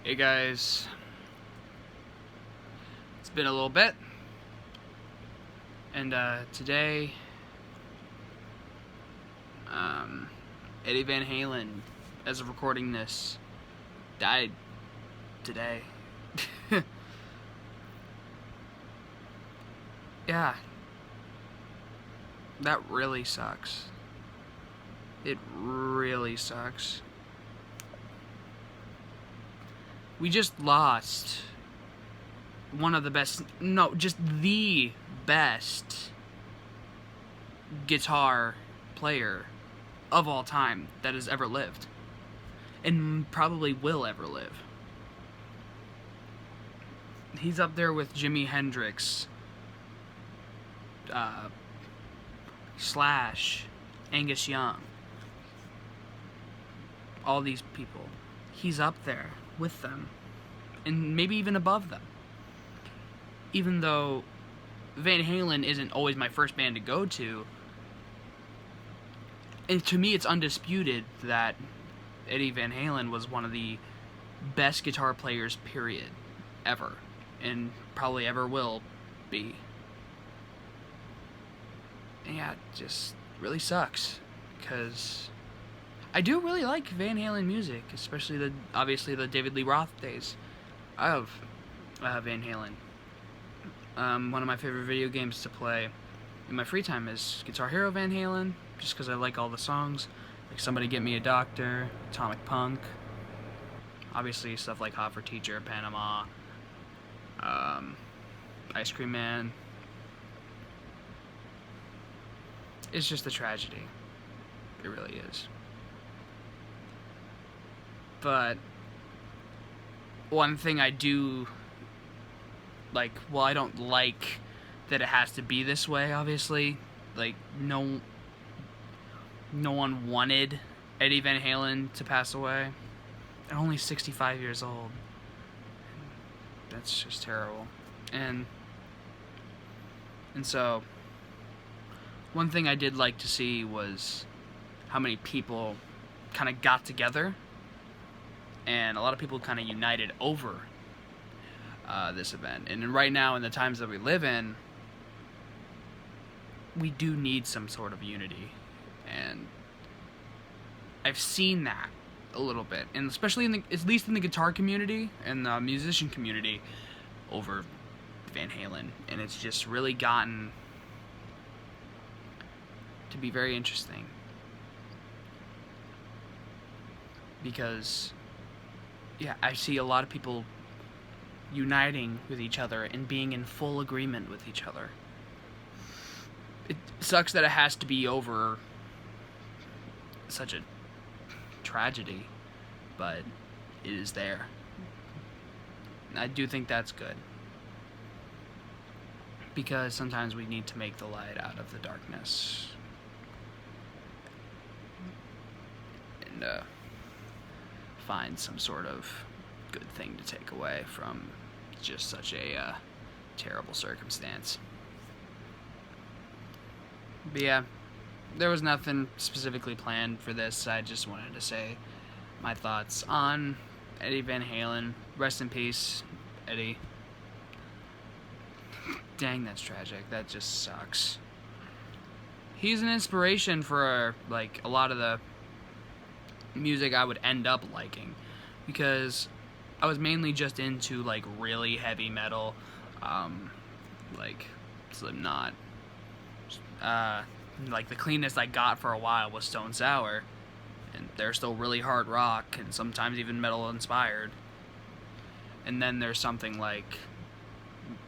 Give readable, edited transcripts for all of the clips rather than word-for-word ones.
Hey guys, it's been a little bit, and today, Eddie Van Halen, as of recording this, died today. Yeah, that really sucks. It really sucks. We just lost one of the best, no, just the best guitar player of all time that has ever lived, and probably will ever live. He's up there with Jimi Hendrix, Slash, Angus Young, all these people. He's up there with them, and maybe even above them. Even though Van Halen isn't always my first band to go to, and to me it's undisputed that Eddie Van Halen was one of the best guitar players, period, ever, and probably ever will be. And yeah, it just really sucks, because I do really like Van Halen music, especially obviously the David Lee Roth days of Van Halen. One of my favorite video games to play in my free time is Guitar Hero Van Halen, just because I like all the songs, like Somebody Get Me a Doctor, Atomic Punk, obviously stuff like Hot for Teacher, Panama, Ice Cream Man. It's just a tragedy. It really is. But one thing I do like, well, I don't like that it has to be this way, obviously. Like, no one wanted Eddie Van Halen to pass away. They're only 65 years old. That's just terrible. And so, one thing I did like to see was how many people kind of got together, and a lot of people kind of united over this event. And right now, in the times that we live in, we do need some sort of unity, and I've seen that a little bit, and especially at least in the guitar community and the musician community over Van Halen, and it's just really gotten to be very interesting, because yeah, I see a lot of people uniting with each other and being in full agreement with each other. It sucks that it has to be over such a tragedy, but it is there. And I do think that's good, because sometimes we need to make the light out of the darkness, and find some sort of good thing to take away from just such a terrible circumstance. But yeah, there was nothing specifically planned for this. I just wanted to say my thoughts on Eddie Van Halen. Rest in peace, Eddie. Dang, that's tragic. That just sucks. He's an inspiration for like a lot of the music I would end up liking, because I was mainly just into like really heavy metal, like Slipknot. Like the cleanest I got for a while was Stone Sour, and they're still really hard rock and sometimes even metal inspired. And then there's something like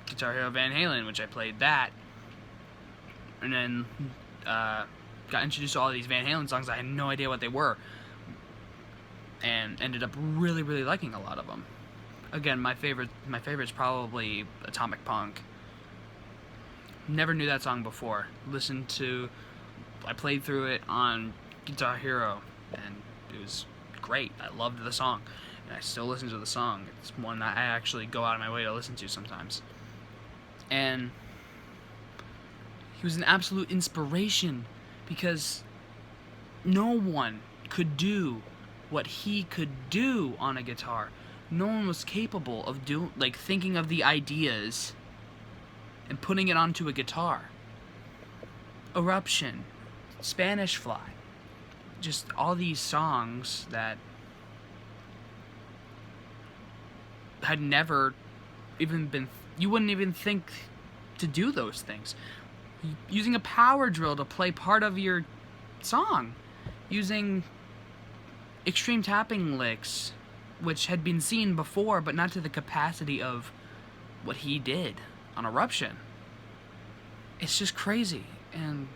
Guitar Hero Van Halen, which I played that, and then got introduced to all these Van Halen songs. I had no idea what they were, and ended up really, really liking a lot of them. Again, my favorite's probably Atomic Punk. Never knew that song before. I played through it on Guitar Hero, and it was great. I loved the song, and I still listen to the song. It's one that I actually go out of my way to listen to sometimes. And he was an absolute inspiration, because no one could do what he could do on a guitar. no one was capable of thinking of the ideas and putting it onto a guitar. Eruption, Spanish Fly, just all these songs that had never even been, you wouldn't even think to do those things. Using a power drill to play part of your song, using extreme tapping licks, which had been seen before, but not to the capacity of what he did on Eruption. It's just crazy. And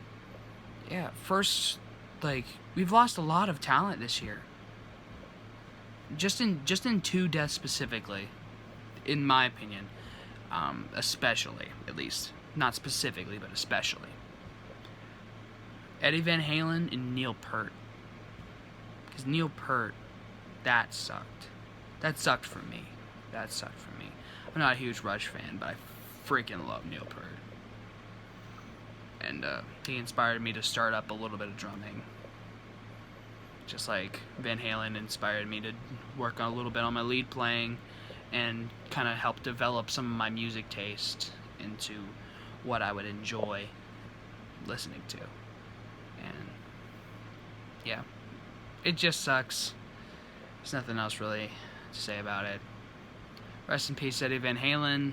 yeah, first, like, we've lost a lot of talent this year. Just in 2 deaths specifically, in my opinion, especially, at least, not specifically, but especially. Eddie Van Halen and Neil Peart. Because Neil Peart, that sucked. That sucked for me. That sucked for me. I'm not a huge Rush fan, but I freaking love Neil Peart. And he inspired me to start up a little bit of drumming. Just like Van Halen inspired me to work on a little bit on my lead playing and kind of help develop some of my music taste into what I would enjoy listening to. And yeah, it just sucks. There's nothing else really to say about it. Rest in peace, Eddie Van Halen.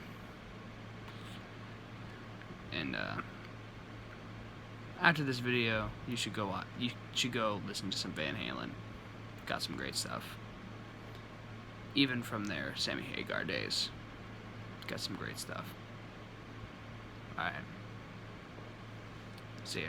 And after this video, you should go listen to some Van Halen. Got some great stuff. Even from their Sammy Hagar days. Got some great stuff. Alright. See ya.